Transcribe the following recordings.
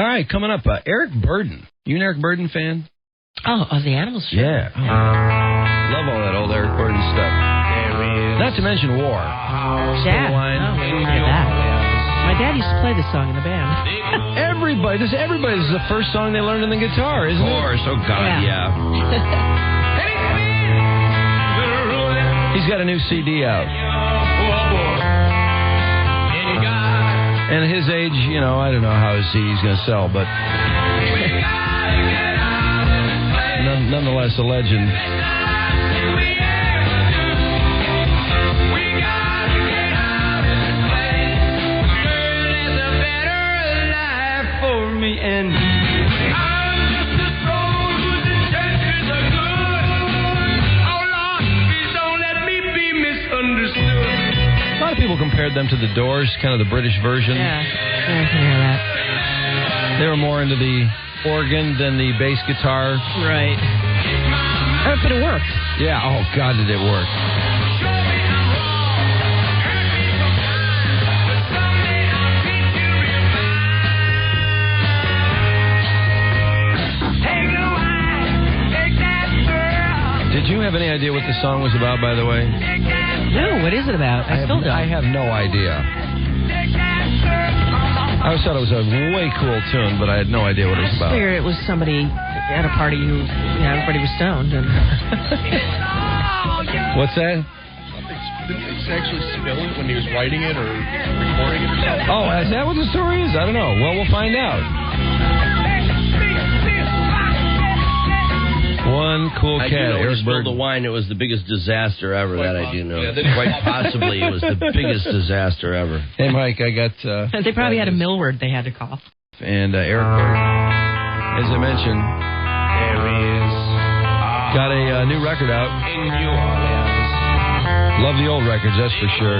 All right, coming up, Eric Burdon. You an Eric Burdon fan? Oh, of the Animals show? Yeah. Oh. Love all that old Eric Burdon stuff. Not to mention War. Yeah. Oh, we don't hear that. My dad used to play this song in the band. Everybody, this is the first song they learned on the guitar, isn't it? Of course. Oh, God, yeah. He's got a new CD out. And at his age, you know, I don't know how his CD's going to sell, but nonetheless a legend. A lot of people compared them to the Doors, kind of the British version. Yeah, I can hear that. They were more into the organ than the bass guitar. Right. But it worked. Yeah, oh God, did it work. Did you have any idea what the song was about, by the way? No, what is it about? I still don't. I have no idea. I always thought it was a way cool tune, but I had no idea what it was about. I figured it was somebody at a party who, everybody was stoned. And What's that? Didn't he actually spill it when he was writing it or recording it or something? Oh, is that what the story is? I don't know. Well, we'll find out. One cool cat, Eric Burdon. The wine, it was the biggest disaster ever. That I do know. Quite possibly, it was the biggest disaster ever. Hey, Mike, I got... they probably had a mill word they had to call. And Eric Burdon, as I mentioned, there he is. Got a new record out. In New Orleans. Love the old records, that's for sure.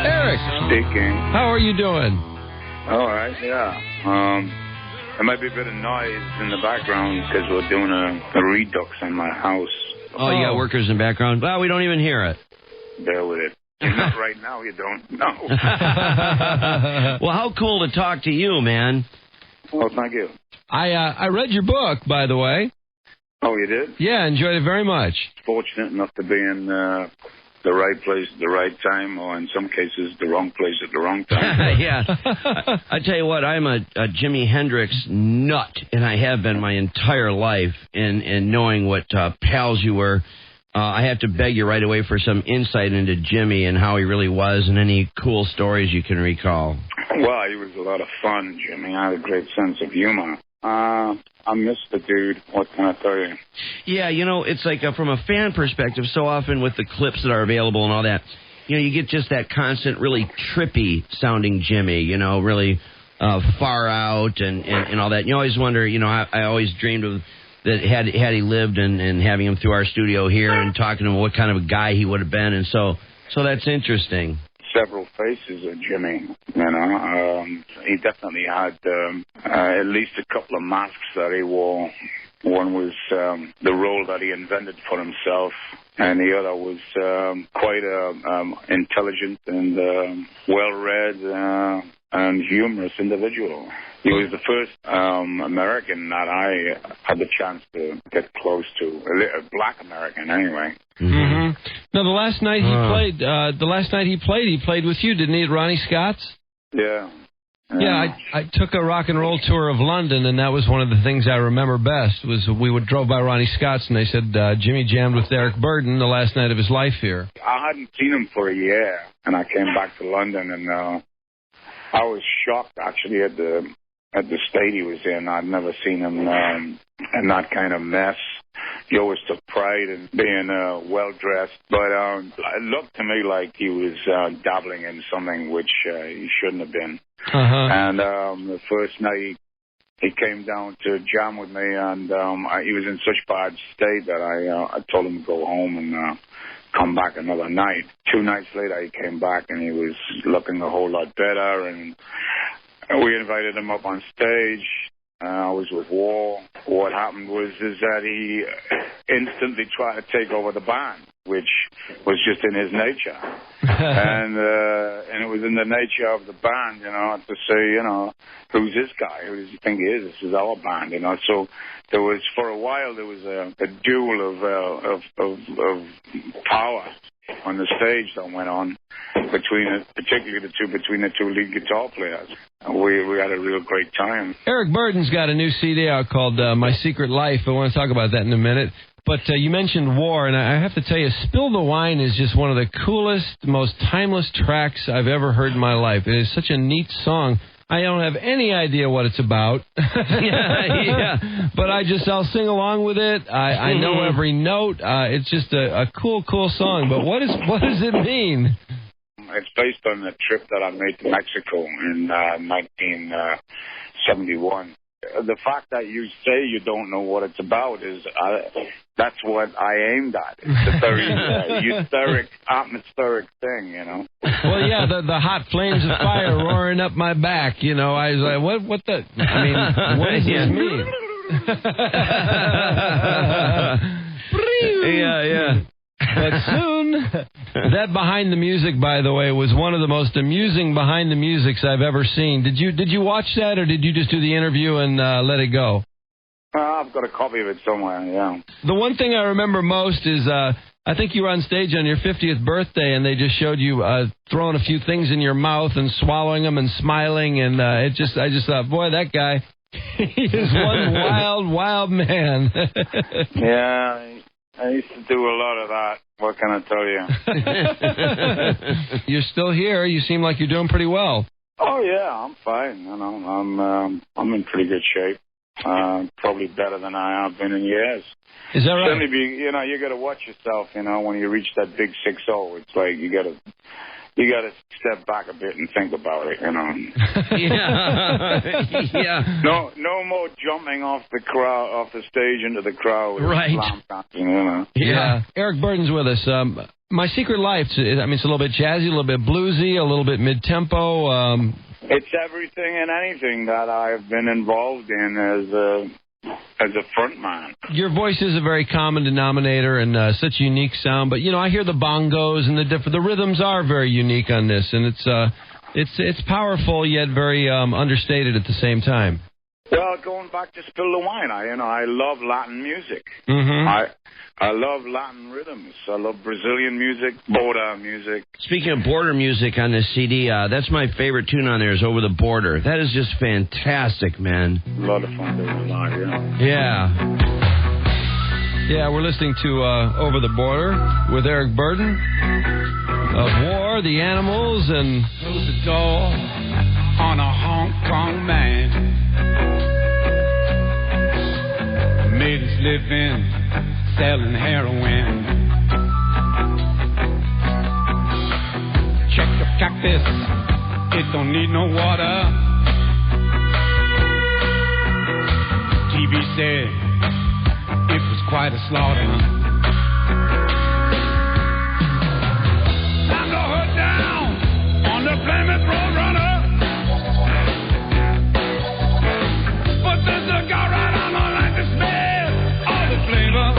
Eric! Speaking. How are you doing? All right, yeah. There might be a bit of noise in the background because we're doing a redux on my house. Oh, you got workers in the background? Well, we don't even hear it. Bear with it. Not right now, you don't. No. Well, how cool to talk to you, man. Well, thank you. I read your book, by the way. Oh, you did? Yeah, enjoyed it very much. Fortunate enough to be in the right place at the right time, or in some cases, the wrong place at the wrong time. Yeah. I tell you what, I'm a Jimi Hendrix nut, and I have been my entire life. And knowing what pals you were, I have to beg you right away for some insight into Jimmy and how he really was, and any cool stories you can recall. Well, he was a lot of fun, Jimmy. I had a great sense of humor. I miss the dude. What can I tell you? Yeah, it's like from a fan perspective, so often with the clips that are available and all that, you get just that constant, really trippy sounding Jimmy, really far out and all that. You always wonder, I always dreamed of that had he lived and having him through our studio here and talking to him, what kind of a guy he would have been. And so that's interesting. Several faces of Jimmy, he definitely had at least a couple of masks that he wore. One was the role that he invented for himself, and the other was quite intelligent and well-read and humorous individual. He was the first American that I had the chance to get close to, a black American anyway. Mm-hmm. Now, the last night he played with you, didn't he, at Ronnie Scott's? Yeah. Yeah, I took a rock and roll tour of London, and that was one of the things I remember best, was we drove by Ronnie Scott's, and they said Jimmy jammed with Eric Burdon the last night of his life here. I hadn't seen him for a year, and I came back to London, and I was shocked, actually, at the state he was in. I'd never seen him in that kind of mess. He always took pride in being well-dressed, but it looked to me like he was dabbling in something which he shouldn't have been. Uh-huh. And the first night he came down to jam with me, and he was in such bad state that I told him to go home and come back another night. 2 nights later he came back, and he was looking a whole lot better, and we invited him up on stage. I was with War. What happened was that he instantly tried to take over the band, which was just in his nature. And it was in the nature of the band, you know, to say, you know, who's this guy? Who does he think he is? This is our band, you know. So there was, for a while, there was a duel of power on the stage that went on between the two lead guitar players. We had a real great time. Eric Burdon's got a new CD out called My Secret Life. I want to talk about that in a minute. But you mentioned war, and I have to tell you, Spill the Wine is just one of the coolest, most timeless tracks I've ever heard in my life. It is such a neat song. I don't have any idea what it's about. Yeah. But I'll sing along with it. I know every note. It's just a cool song. But what does it mean? It's based on a trip that I made to Mexico in 1971. The fact that you say you don't know what it's about is that's what I aimed at. It's a very euphoric, atmospheric thing, you know. Well, yeah, the hot flames of fire roaring up my back, you know. I was like, what the? I mean, what does this mean? Yeah. But soon, that Behind the Music, by the way, was one of the most amusing Behind the Musics I've ever seen. Did you watch that, or did you just do the interview and let it go? I've got a copy of it somewhere, yeah. The one thing I remember most is I think you were on stage on your 50th birthday, and they just showed you throwing a few things in your mouth and swallowing them and smiling, and I just thought, boy, that guy, he is one wild man. Yeah. I used to do a lot of that. What can I tell you? You're still here. You seem like you're doing pretty well. Oh yeah, I'm fine. You know, I'm in pretty good shape. Probably better than I have been in years. Is that right? Certainly, you got to watch yourself. You know, when you reach that big 6-0, it's like you got to step back a bit and think about it, you know. Yeah. No more jumping off the stage into the crowd. Right. You know. Yeah. Eric Burdon's with us. My Secret Life, it's a little bit jazzy, a little bit bluesy, a little bit mid-tempo. It's everything and anything that I've been involved in as a front man. Your voice is a very common denominator and such a unique sound, but I hear the bongos and the rhythms are very unique on this, and it's powerful yet very understated at the same time. Well, going back to Spill the Wine, I love Latin music. Mm-hmm. I love Latin rhythms. I love Brazilian music, border music. Speaking of border music on this CD, that's my favorite tune on there is Over the Border. That is just fantastic, man. A lot of fun doing it live, yeah. Yeah, we're listening to Over the Border with Eric Burdon of War, the Animals, and... Close the door on a Hong Kong man. Maidens living, selling heroin. Check the cactus, it don't need no water. TV said it was quite a slaughter. Time to hook down on the Plymouth Roadrunner. Put the cigar right on the line to smell all the flavor.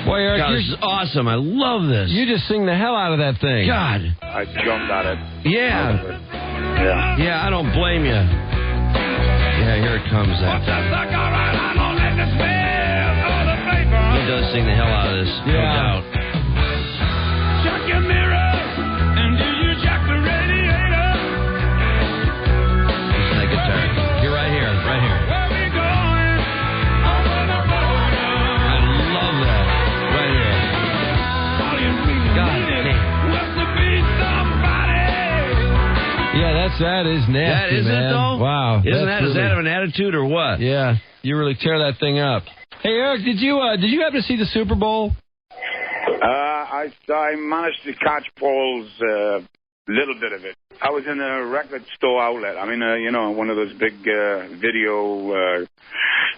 Boy, Eric, God, this is awesome. I love this. You just sing the hell out of that thing. God. I jumped at it. Yeah. Yeah, I don't blame you. Yeah, here it comes. Put the cigar right on the line to smell all the flavor. He does sing the hell out of this, no doubt. Check your mirror, and do you check the radiator? Listen to that guitar. You're right here, right here. Where we going? Over the border. I love that. Right here. God damn. What's to be somebody? Yeah, that is nasty, That is man. it, though? Wow. Is really... that of an attitude or what? Yeah, you really tear that thing up. Hey, Eric, did you happen to see the Super Bowl? I managed to catch Paul's little bit of it. I was in a record store outlet. I mean, one of those big video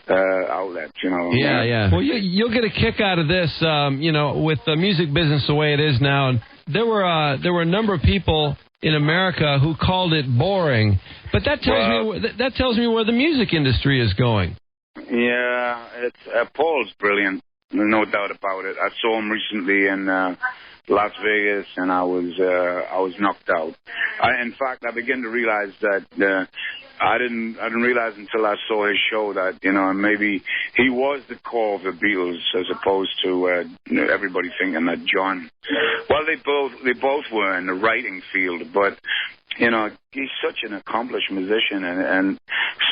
outlets, Yeah. Well, you'll get a kick out of this, with the music business the way it is now. And there were a number of people in America who called it boring, but that tells me where the music industry is going. Yeah, it's Paul's brilliant, no doubt about it. I saw him recently in Las Vegas, and I was knocked out. In fact, I began to realize that I didn't realize until I saw his show that maybe he was the core of the Beatles as opposed to everybody thinking that John. Well, they both were in the writing field, but he's such an accomplished musician and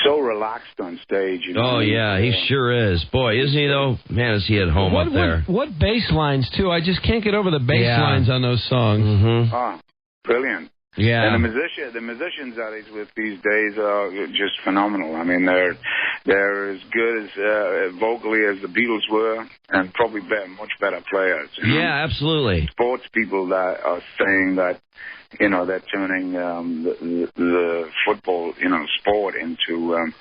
so relaxed on stage. Oh, yeah, he sure is. Boy, isn't he, though? Man, is he at home up there. What bass lines, too? I just can't get over the bass lines on those songs. Mm-hmm. Oh, brilliant. Yeah. And the musicians that he's with these days are just phenomenal. I mean, they're as good as vocally as the Beatles were, and probably much better players. Yeah, absolutely. Sports people that are saying that they're turning the football sport into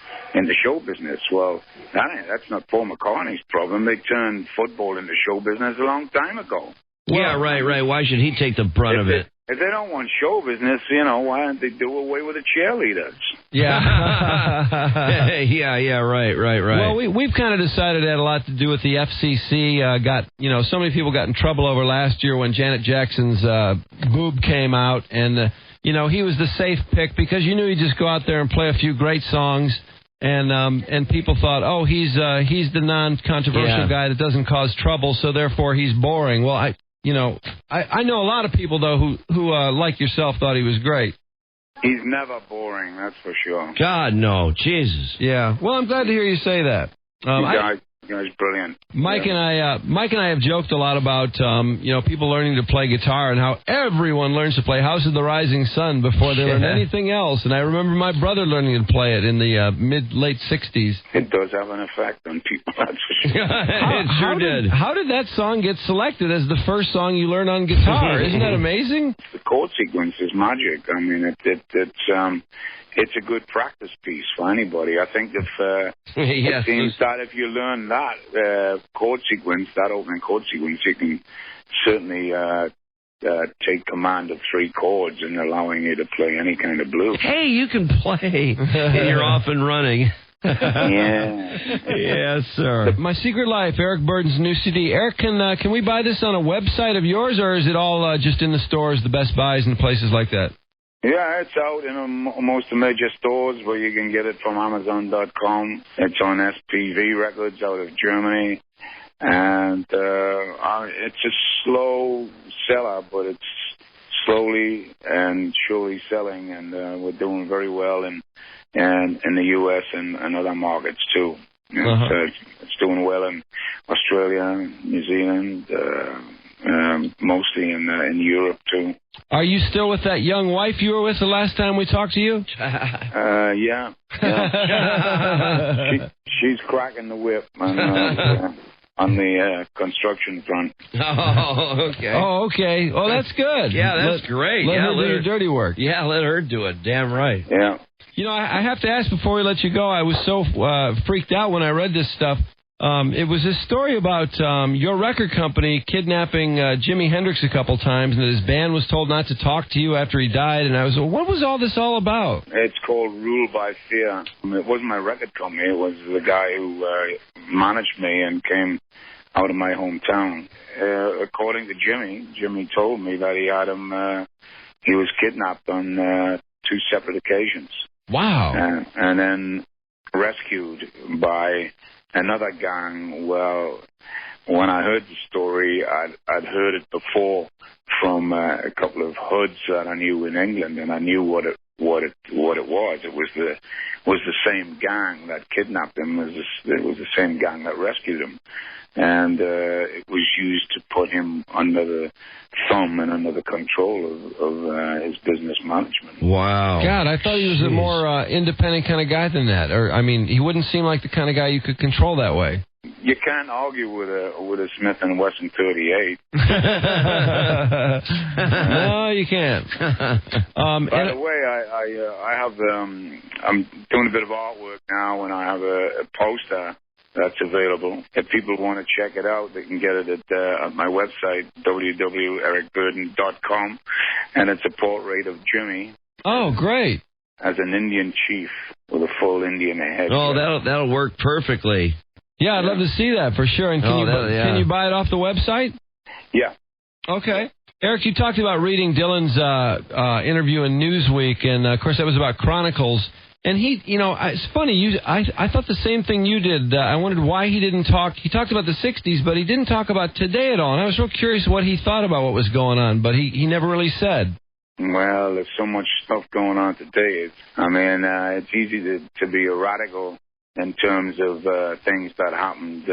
show business. Well, that's not Paul McCartney's problem. They turned football into show business a long time ago. Yeah, right. Why should he take the brunt of it? If they don't want show business, why don't they do away with the cheerleaders? Yeah. yeah, right. Well, we've kind of decided it had a lot to do with the FCC. So many people got in trouble over last year when Janet Jackson's boob came out, and he was the safe pick because you knew he'd just go out there and play a few great songs. And people thought, oh, he's the non-controversial guy that doesn't cause trouble, so therefore he's boring. Well, I know a lot of people though who like yourself thought he was great. He's never boring, that's for sure. God, no, Jesus. Yeah. Well, I'm glad to hear you say that. It's brilliant. Mike and I have joked a lot about people learning to play guitar and how everyone learns to play House of the Rising Sun before they learn anything else. And I remember my brother learning to play it in the late 60s. It does have an effect on people. That's for sure. It sure did. How did that song get selected as the first song you learned on guitar? Isn't that amazing? The chord sequence is magic. I mean, it's a good practice piece for anybody. I think it seems that if you learn that chord sequence, that opening chord sequence, you can certainly take command of three chords and allowing you to play any kind of blues. Hey, you can play, and you're off and running. Yeah. Yes, sir. My Secret Life, Eric Burdon's new CD. Eric, can we buy this on a website of yours, or is it all just in the stores, the Best Buys, and places like that? Yeah, it's out in most of the major stores where you can get it from Amazon.com. It's on SPV Records out of Germany. And it's a slow seller, but it's slowly and surely selling. And we're doing very well in the U.S. and other markets, too. It's doing well in Australia, New Zealand, mostly in Europe, too. Are you still with that young wife you were with the last time we talked to you? Yeah. She's cracking the whip on the construction front. Oh, okay. Oh, that's good. Yeah, that's great. Let her do your dirty work. Yeah, let her do it. Damn right. Yeah. I have to ask before we let you go, I was so freaked out when I read this stuff. It was a story about your record company kidnapping Jimi Hendrix a couple times, and his band was told not to talk to you after he died. And I was, what was all this all about? It's called Rule by Fear. It wasn't my record company. It was the guy who managed me and came out of my hometown. According to Jimmy told me that he had him. He was kidnapped on 2 separate occasions. Wow. And then rescued by another gang. Well, when I heard the story, I'd heard it before from a couple of hoods that I knew in England, and I knew what it was. It was the same gang that kidnapped him. It was the same gang that rescued him, and it was used to put him under the thumb and under the control of his business management. Wow. God, I thought he was a more independent kind of guy than that. Or, I mean, he wouldn't seem like the kind of guy you could control that way. You can't argue with a Smith & Wesson 38. No, you can't. By the way, I have I'm doing a bit of artwork now, and I have a poster that's available. If people want to check it out, they can get it at my website, www.ericburdon.com, and it's a portrait of Jimmy. Oh, great. As an Indian chief with a full Indian head. Oh, that'll work perfectly. Yeah, I'd love to see that for sure. And can you buy it off the website? Yeah. Okay. Eric, you talked about reading Dylan's interview in Newsweek, and, of course, that was about Chronicles. And he, it's funny, I thought the same thing you did. I wondered why he didn't talk. He talked about the 60s, but he didn't talk about today at all. And I was real curious what he thought about what was going on, but he never really said. Well, there's so much stuff going on today. It's easy to be a radical in terms of things that happened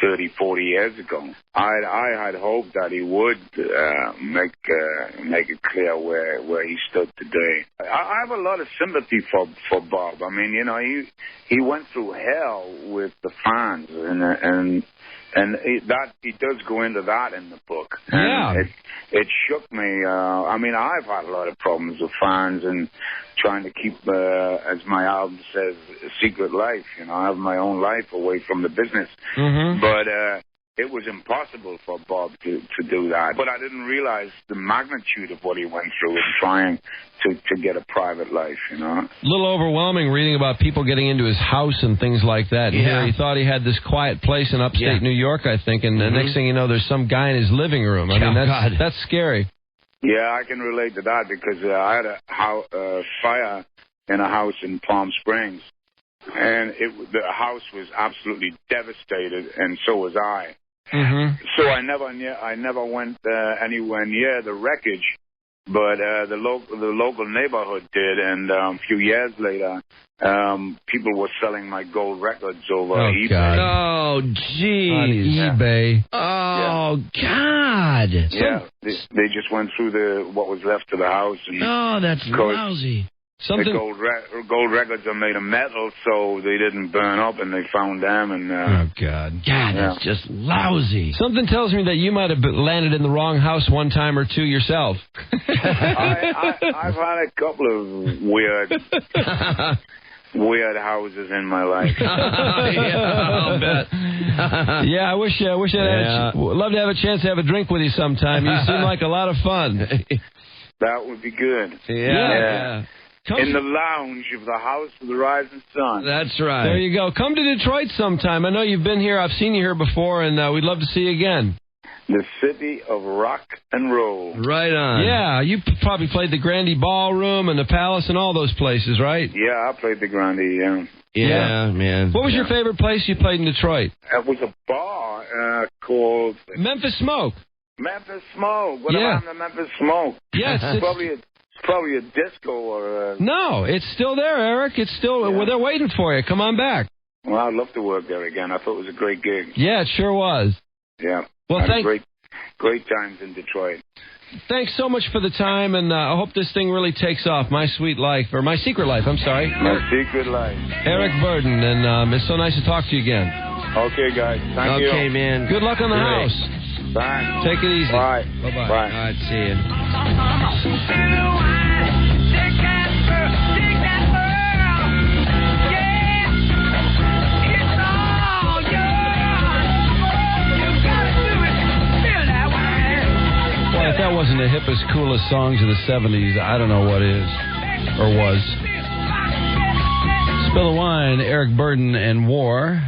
30, 40 years ago. I had hoped that he would make it clear where he stood today. I have a lot of sympathy for Bob. I mean, he went through hell with the fans, and he does go into that in the book. Yeah. And it shook me. I've had a lot of problems with fans and trying to keep, as my album says, a secret life. I have my own life away from the business. Mm-hmm. But it was impossible for Bob to do that. But I didn't realize the magnitude of what he went through in trying to get a private life, A little overwhelming reading about people getting into his house and things like that. And here he thought he had this quiet place in upstate New York, I think, and the next thing you know, there's some guy in his living room. I mean, that's scary. Yeah, I can relate to that because I had a fire in a house in Palm Springs, and the house was absolutely devastated, and so was I. Mm-hmm. So I never went anywhere near the wreckage, but the local neighborhood did, and a few years later, people were selling my gold records over eBay. God. Oh, geez. On eBay. Oh, God. Yeah, they just went through what was left of the house. And that's lousy. The gold records are made of metal, so they didn't burn up, and they found them. And oh, God. God, that's just lousy. Something tells me that you might have landed in the wrong house one time or two yourself. I've had a couple of weird houses in my life. Yeah, I'll bet. Yeah, I wish I'd love to have a chance to have a drink with you sometime. You seem like a lot of fun. That would be good. Yeah. In the lounge of the House of the Rising Sun. That's right. There you go. Come to Detroit sometime. I know you've been here. I've seen you here before, and we'd love to see you again. The city of rock and roll. Right on. Yeah, you probably played the Grandy Ballroom and the Palace and all those places, right? Yeah, I played the Grandy, Yeah, man. What was your favorite place you played in Detroit? It was a bar called... Memphis Smoke. Memphis Smoke. What happened to Memphis Smoke? Yes. It's probably a disco or a... No, it's still there, Eric. It's still... Well, they're waiting for you. Come on back. Well, I'd love to work there again. I thought it was a great gig. Yeah, it sure was. Yeah. Well, great times in Detroit. Thanks so much for the time, and I hope this thing really takes off. My Secret Life, My Secret Life. Eric Burdon, and it's so nice to talk to you again. Okay, guys. Thank you. Okay, man. Good luck on the house. Thanks. Take it easy. Bye. Bye-bye. Bye. All right, see you. Well, if that wasn't the hippest, coolest songs of the 70s, I don't know what is or was. Spill the Wine, Eric Burdon and War.